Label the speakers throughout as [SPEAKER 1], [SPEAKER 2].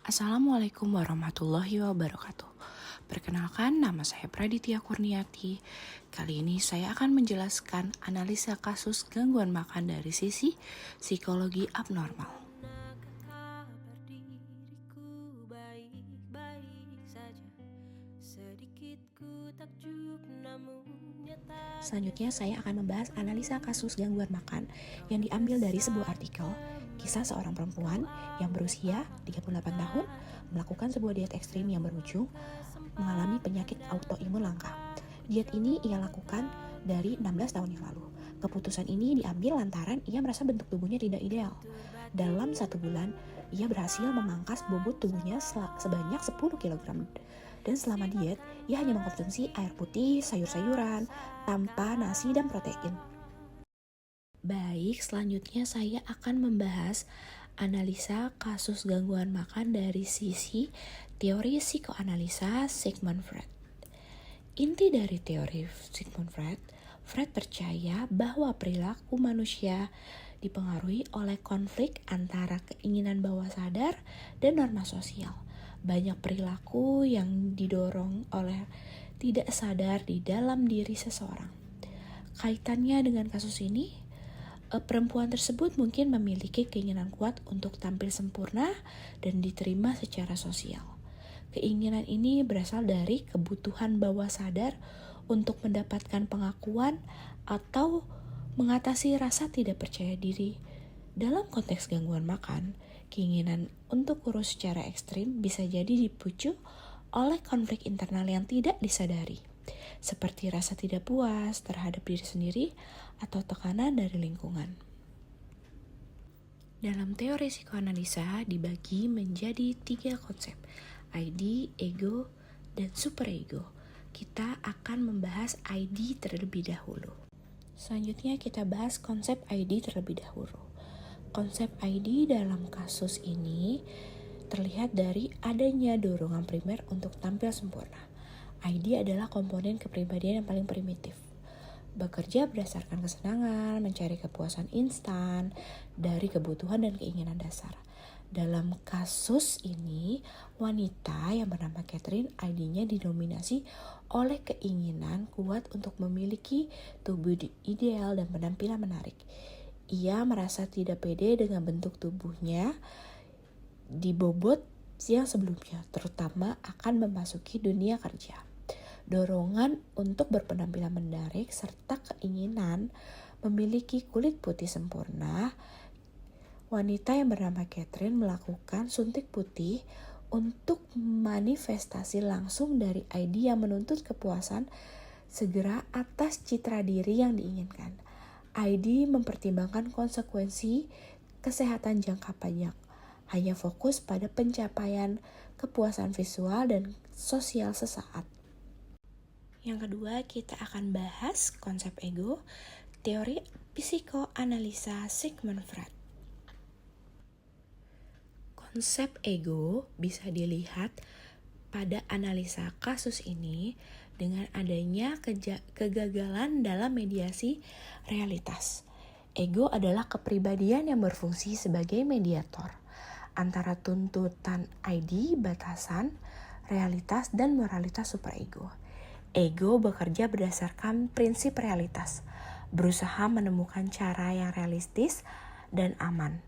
[SPEAKER 1] Assalamualaikum warahmatullahi wabarakatuh. Perkenalkan, nama saya Praditya Kurniati. Kali ini saya akan menjelaskan analisa kasus gangguan makan dari sisi psikologi abnormal. Selanjutnya saya akan membahas analisa kasus gangguan makan yang diambil dari sebuah artikel kisah seorang perempuan yang berusia 38 tahun melakukan sebuah diet ekstrim yang berujung mengalami penyakit autoimun langka. Diet ini ia lakukan dari 16 tahun yang lalu. Keputusan ini diambil lantaran ia merasa bentuk tubuhnya tidak ideal. Dalam 1 bulan, ia berhasil memangkas bobot tubuhnya sebanyak 10 kg. Dan selama diet, ia hanya mengkonsumsi air putih, sayur-sayuran, tanpa nasi dan protein. Baik, selanjutnya saya akan membahas analisa kasus gangguan makan dari sisi teori psikoanalisa Sigmund Freud. Inti dari teori Sigmund Freud, Freud percaya bahwa perilaku manusia dipengaruhi oleh konflik antara keinginan bawah sadar dan norma sosial. Banyak perilaku yang didorong oleh tidak sadar di dalam diri seseorang. Kaitannya dengan kasus ini, perempuan tersebut mungkin memiliki keinginan kuat untuk tampil sempurna dan diterima secara sosial. Keinginan ini berasal dari kebutuhan bawah sadar untuk mendapatkan pengakuan atau mengatasi rasa tidak percaya diri. Dalam konteks gangguan makan, keinginan untuk kurus secara ekstrim bisa jadi dipicu oleh konflik internal yang tidak disadari, seperti rasa tidak puas terhadap diri sendiri atau tekanan dari lingkungan. Dalam teori psikoanalisa dibagi menjadi 3 konsep, ID, ego, dan superego. Kita akan membahas ID terlebih dahulu. Selanjutnya kita bahas konsep ID terlebih dahulu. Konsep ID dalam kasus ini terlihat dari adanya dorongan primer untuk tampil sempurna. ID adalah komponen kepribadian yang paling primitif. Bekerja berdasarkan kesenangan, mencari kepuasan instan dari kebutuhan dan keinginan dasar. Dalam kasus ini, wanita yang bernama Catherine, ID-nya didominasi oleh keinginan kuat untuk memiliki tubuh ideal dan penampilan menarik. Ia merasa tidak pede dengan bentuk tubuhnya di bobot yang sebelumnya, terutama akan memasuki dunia kerja. Dorongan untuk berpenampilan menarik serta keinginan memiliki kulit putih sempurna, wanita yang bernama Catherine melakukan suntik putih untuk manifestasi langsung dari ID yang menuntut kepuasan segera atas citra diri yang diinginkan. ID mempertimbangkan konsekuensi kesehatan jangka panjang, hanya fokus pada pencapaian kepuasan visual dan sosial sesaat. Yang kedua, kita akan bahas konsep ego, teori psikoanalisa Sigmund Freud. Konsep ego bisa dilihat pada analisa kasus ini dengan adanya kegagalan dalam mediasi realitas. Ego adalah kepribadian yang berfungsi sebagai mediator antara tuntutan ID, batasan, realitas, dan moralitas superego. Ego bekerja berdasarkan prinsip realitas, berusaha menemukan cara yang realistis dan aman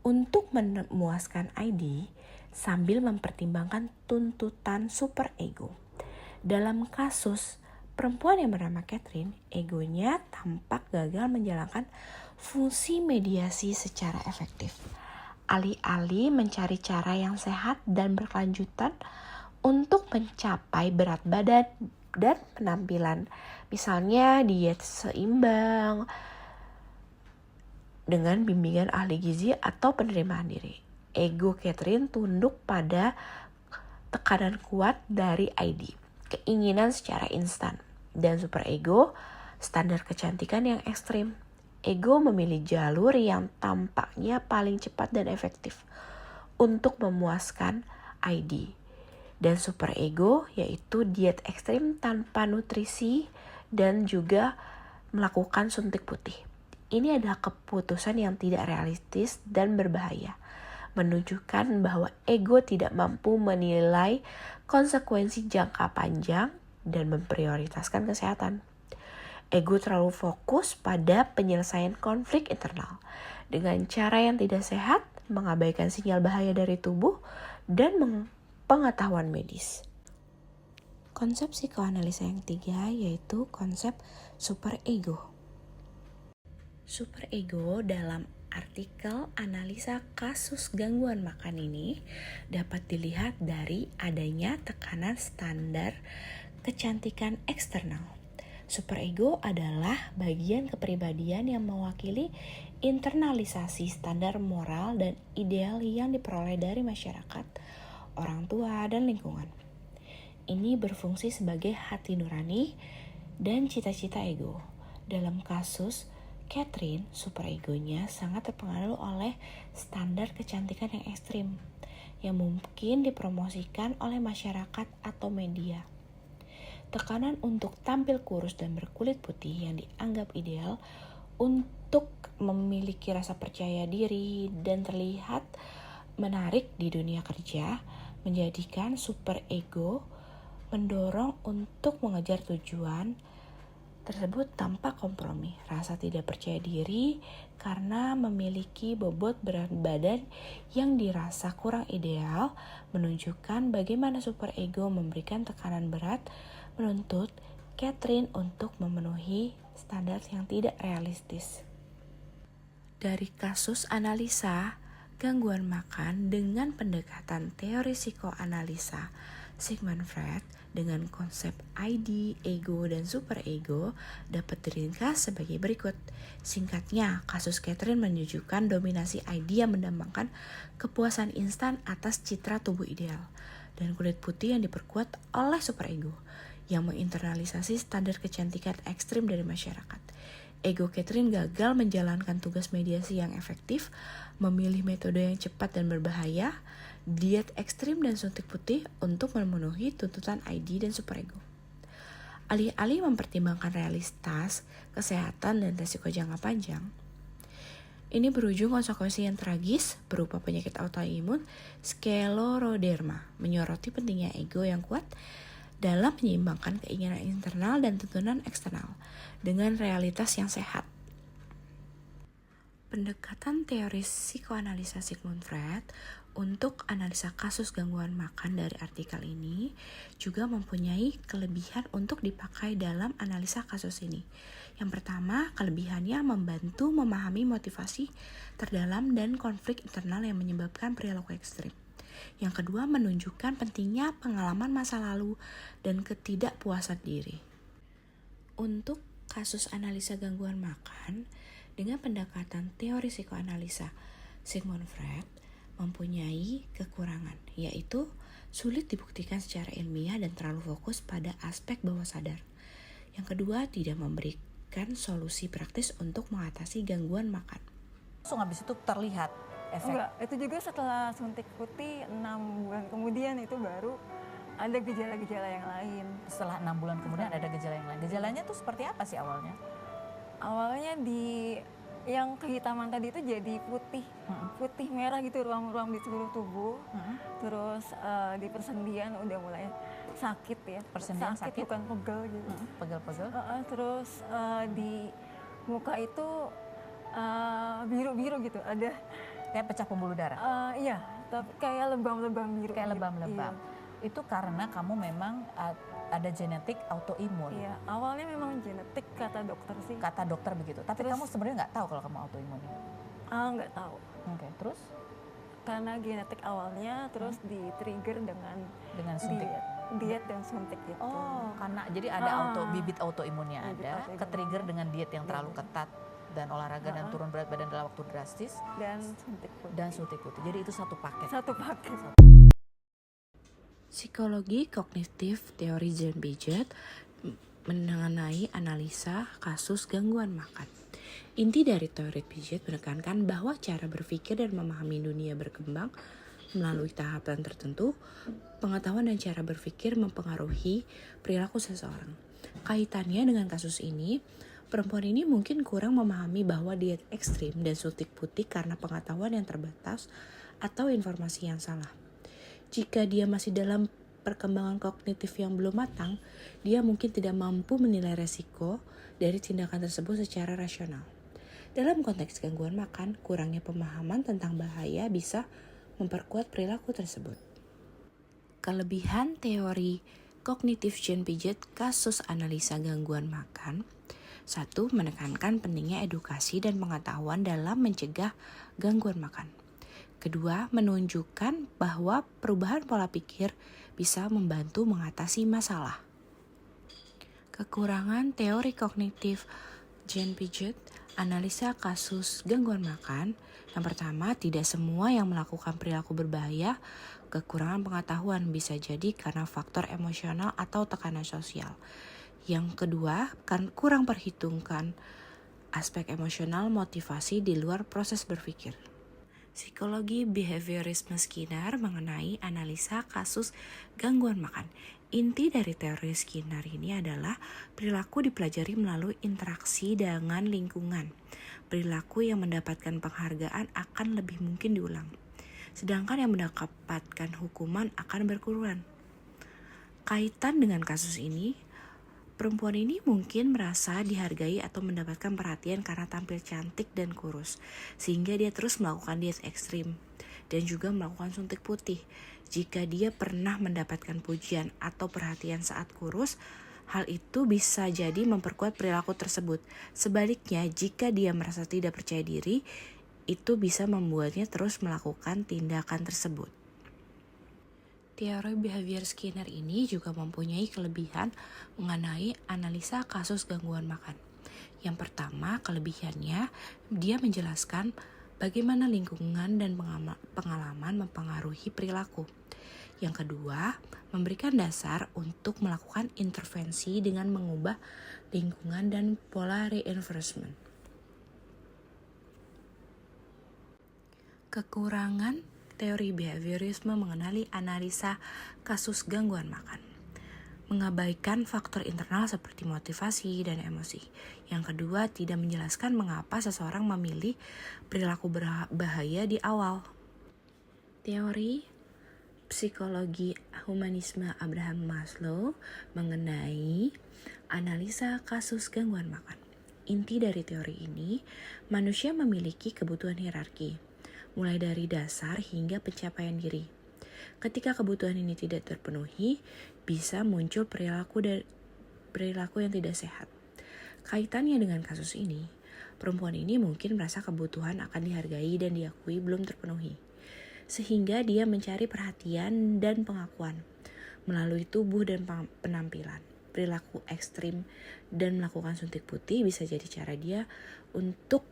[SPEAKER 1] untuk memuaskan ID sambil mempertimbangkan tuntutan superego. Dalam kasus perempuan yang bernama Catherine, egonya tampak gagal menjalankan fungsi mediasi secara efektif. Alih-alih mencari cara yang sehat dan berkelanjutan untuk mencapai berat badan dan penampilan, misalnya diet seimbang dengan bimbingan ahli gizi atau penerimaan diri. Ego Catherine tunduk pada tekanan kuat dari ID, keinginan secara instan, dan superego, standar kecantikan yang ekstrim. Ego memilih jalur yang tampaknya paling cepat dan efektif untuk memuaskan ID. Dan superego yaitu diet ekstrim tanpa nutrisi dan juga melakukan suntik putih. Ini adalah keputusan yang tidak realistis dan berbahaya. menunjukkan bahwa ego tidak mampu menilai konsekuensi jangka panjang dan memprioritaskan kesehatan. Ego terlalu fokus pada penyelesaian konflik internal dengan cara yang tidak sehat, mengabaikan sinyal bahaya dari tubuh, dan pengetahuan medis. Konsep psikoanalisa yang ketiga yaitu konsep superego. Superego dalam artikel analisa kasus gangguan makan ini dapat dilihat dari adanya tekanan standar kecantikan eksternal. Superego adalah bagian kepribadian yang mewakili internalisasi standar moral dan ideal yang diperoleh dari masyarakat, orang tua, dan lingkungan. Ini berfungsi sebagai hati nurani dan cita-cita ego. Dalam kasus Catherine, superegonya sangat terpengaruh oleh standar kecantikan yang ekstrim yang mungkin dipromosikan oleh masyarakat atau media. Tekanan untuk tampil kurus dan berkulit putih yang dianggap ideal untuk memiliki rasa percaya diri dan terlihat menarik di dunia kerja menjadikan superego mendorong untuk mengejar tujuan tersebut tanpa kompromi. Rasa tidak percaya diri karena memiliki bobot berat badan yang dirasa kurang ideal menunjukkan bagaimana superego memberikan tekanan berat menuntut Catherine untuk memenuhi standar yang tidak realistis. Dari kasus analisa gangguan makan dengan pendekatan teori psikoanalisa Sigmund Freud dengan konsep ID, ego, dan superego dapat diringkas sebagai berikut. Singkatnya, kasus Catherine menunjukkan dominasi ID yang mendambakan kepuasan instan atas citra tubuh ideal dan kulit putih yang diperkuat oleh superego yang menginternalisasi standar kecantikan ekstrim dari masyarakat. Ego Catherine gagal menjalankan tugas mediasi yang efektif, memilih metode yang cepat dan berbahaya, diet ekstrim dan suntik putih untuk memenuhi tuntutan ID dan superego. Alih-alih mempertimbangkan realitas, kesehatan, dan risiko jangka panjang, ini berujung konsekuensi yang tragis berupa penyakit autoimun skleroderma, menyoroti pentingnya ego yang kuat dalam menyeimbangkan keinginan internal dan tuntutan eksternal dengan realitas yang sehat. Pendekatan teori psikoanalisa Sigmund Freud untuk analisa kasus gangguan makan dari artikel ini juga mempunyai kelebihan untuk dipakai dalam analisa kasus ini. Yang pertama, kelebihannya membantu memahami motivasi terdalam dan konflik internal yang menyebabkan perilaku ekstrim. Yang kedua, menunjukkan pentingnya pengalaman masa lalu dan ketidakpuasan diri. Untuk kasus analisa gangguan makan, dengan pendekatan teori psikoanalisa Sigmund Freud mempunyai kekurangan, yaitu sulit dibuktikan secara ilmiah dan terlalu fokus pada aspek bawah sadar. Yang kedua, tidak memberikan solusi praktis untuk mengatasi gangguan makan.
[SPEAKER 2] Langsung habis itu terlihat efek?
[SPEAKER 3] Enggak, itu juga setelah suntik putih 6 bulan kemudian itu baru ada gejala-gejala yang lain.
[SPEAKER 2] Setelah 6 bulan kemudian ada gejala yang lain. Gejalanya tuh seperti apa sih awalnya?
[SPEAKER 3] Awalnya yang kehitaman tadi itu jadi putih, putih merah gitu, ruam-ruam di seluruh tubuh. Terus di persendian udah mulai sakit ya.
[SPEAKER 2] Persendian sakit?
[SPEAKER 3] Bukan pegel gitu.
[SPEAKER 2] Pegel-pegel?
[SPEAKER 3] Terus di muka itu biru-biru gitu, ada
[SPEAKER 2] kayak pecah pembuluh darah?
[SPEAKER 3] Iya, tapi kayak lebam-lebam biru.
[SPEAKER 2] Kayak lebam-lebam. Iya. Itu karena kamu memang ada genetik autoimun.
[SPEAKER 3] Iya, awalnya memang genetik kata dokter sih.
[SPEAKER 2] Kata dokter begitu. Tapi
[SPEAKER 3] terus,
[SPEAKER 2] kamu sebenarnya nggak tahu kalau kamu autoimun?
[SPEAKER 3] Nggak tahu.
[SPEAKER 2] Oke, terus?
[SPEAKER 3] Karena genetik awalnya, terus di-trigger dengan
[SPEAKER 2] suntik.
[SPEAKER 3] Diet dan suntik gitu.
[SPEAKER 2] Oh, karena jadi ada bibit autoimunnya ada, ke-trigger dengan diet yang terlalu ketat dan olahraga dan turun berat badan dalam waktu drastis
[SPEAKER 3] dan suntik putih.
[SPEAKER 2] Jadi itu satu paket.
[SPEAKER 1] Psikologi kognitif teori Jean Piaget mengenai analisa kasus gangguan makan. Inti dari teori Piaget menekankan bahwa cara berpikir dan memahami dunia berkembang melalui tahapan tertentu. Pengetahuan dan cara berpikir mempengaruhi perilaku seseorang. Kaitannya dengan kasus ini, perempuan ini mungkin kurang memahami bahwa diet ekstrim dan suntik putih karena pengetahuan yang terbatas atau informasi yang salah. Jika dia masih dalam perkembangan kognitif yang belum matang, dia mungkin tidak mampu menilai resiko dari tindakan tersebut secara rasional. Dalam konteks gangguan makan, kurangnya pemahaman tentang bahaya bisa memperkuat perilaku tersebut. Kelebihan teori kognitif Jane Piaget kasus analisa gangguan makan. 1. Menekankan pentingnya edukasi dan pengetahuan dalam mencegah gangguan makan. Kedua, menunjukkan bahwa perubahan pola pikir bisa membantu mengatasi masalah. Kekurangan teori kognitif Jane Piaget, analisa kasus gangguan makan. Yang pertama, tidak semua yang melakukan perilaku berbahaya. Kekurangan pengetahuan bisa jadi karena faktor emosional atau tekanan sosial. Yang kedua, kan kurang perhitungkan aspek emosional motivasi di luar proses berpikir. Psikologi behaviorisme Skinner mengenai analisa kasus gangguan makan. Inti dari teori Skinner ini adalah perilaku dipelajari melalui interaksi dengan lingkungan. Perilaku yang mendapatkan penghargaan akan lebih mungkin diulang, sedangkan yang mendapatkan hukuman akan berkurang. Kaitan dengan kasus ini, perempuan ini mungkin merasa dihargai atau mendapatkan perhatian karena tampil cantik dan kurus, sehingga dia terus melakukan diet ekstrim dan juga melakukan suntik putih. Jika dia pernah mendapatkan pujian atau perhatian saat kurus, hal itu bisa jadi memperkuat perilaku tersebut. Sebaliknya, jika dia merasa tidak percaya diri, itu bisa membuatnya terus melakukan tindakan tersebut. Teori behavior Skinner ini juga mempunyai kelebihan mengenai analisa kasus gangguan makan. Yang pertama, kelebihannya dia menjelaskan bagaimana lingkungan dan pengalaman mempengaruhi perilaku. Yang kedua, memberikan dasar untuk melakukan intervensi dengan mengubah lingkungan dan pola reinforcement. Kekurangan teori behaviorisme mengenali analisa kasus gangguan makan. Mengabaikan faktor internal seperti motivasi dan emosi. Yang kedua, tidak menjelaskan mengapa seseorang memilih perilaku berbahaya di awal. Teori psikologi humanisme Abraham Maslow mengenai analisa kasus gangguan makan. Inti dari teori ini, manusia memiliki kebutuhan hierarki, mulai dari dasar hingga pencapaian diri. Ketika kebutuhan ini tidak terpenuhi, bisa muncul perilaku yang tidak sehat. Kaitannya dengan kasus ini, perempuan ini mungkin merasa kebutuhan akan dihargai dan diakui belum terpenuhi, sehingga dia mencari perhatian dan pengakuan melalui tubuh dan penampilan. Perilaku ekstrim dan melakukan suntik putih bisa jadi cara dia untuk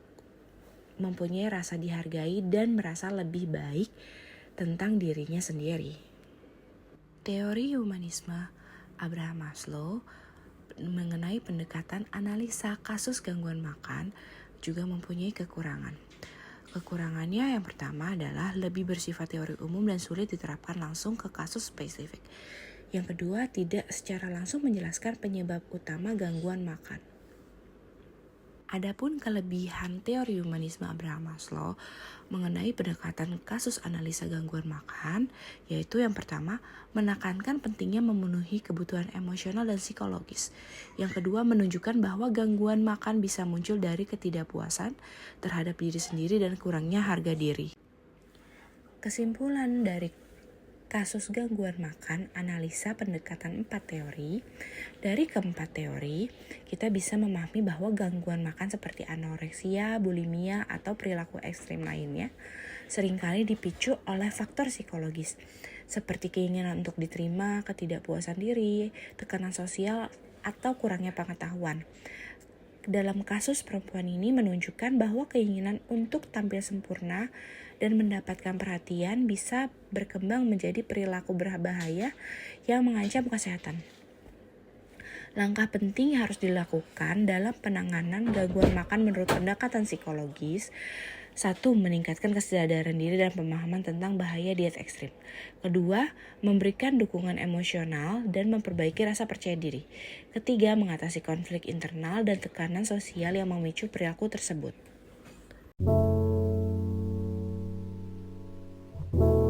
[SPEAKER 1] mempunyai rasa dihargai dan merasa lebih baik tentang dirinya sendiri. Teori humanisme Abraham Maslow mengenai pendekatan analisa kasus gangguan makan juga mempunyai kekurangan. Kekurangannya yang pertama adalah lebih bersifat teori umum dan sulit diterapkan langsung ke kasus spesifik. Yang kedua, tidak secara langsung menjelaskan penyebab utama gangguan makan. Adapun kelebihan teori humanisme Abraham Maslow mengenai pendekatan kasus analisa gangguan makan, yaitu yang pertama, menekankan pentingnya memenuhi kebutuhan emosional dan psikologis. Yang kedua, menunjukkan bahwa gangguan makan bisa muncul dari ketidakpuasan terhadap diri sendiri dan kurangnya harga diri. Kesimpulan dari kasus gangguan makan, analisa pendekatan 4 teori. Dari keempat teori, kita bisa memahami bahwa gangguan makan seperti anoreksia, bulimia, atau perilaku ekstrim lainnya seringkali dipicu oleh faktor psikologis, seperti keinginan untuk diterima, ketidakpuasan diri, tekanan sosial, atau kurangnya pengetahuan. Dalam kasus perempuan ini menunjukkan bahwa keinginan untuk tampil sempurna dan mendapatkan perhatian bisa berkembang menjadi perilaku berbahaya yang mengancam kesehatan. Langkah penting yang harus dilakukan dalam penanganan gangguan makan menurut pendekatan psikologis. 1. Meningkatkan kesadaran diri dan pemahaman tentang bahaya diet ekstrim. Kedua, memberikan dukungan emosional dan memperbaiki rasa percaya diri. Ketiga, mengatasi konflik internal dan tekanan sosial yang memicu perilaku tersebut.
[SPEAKER 3] gitu.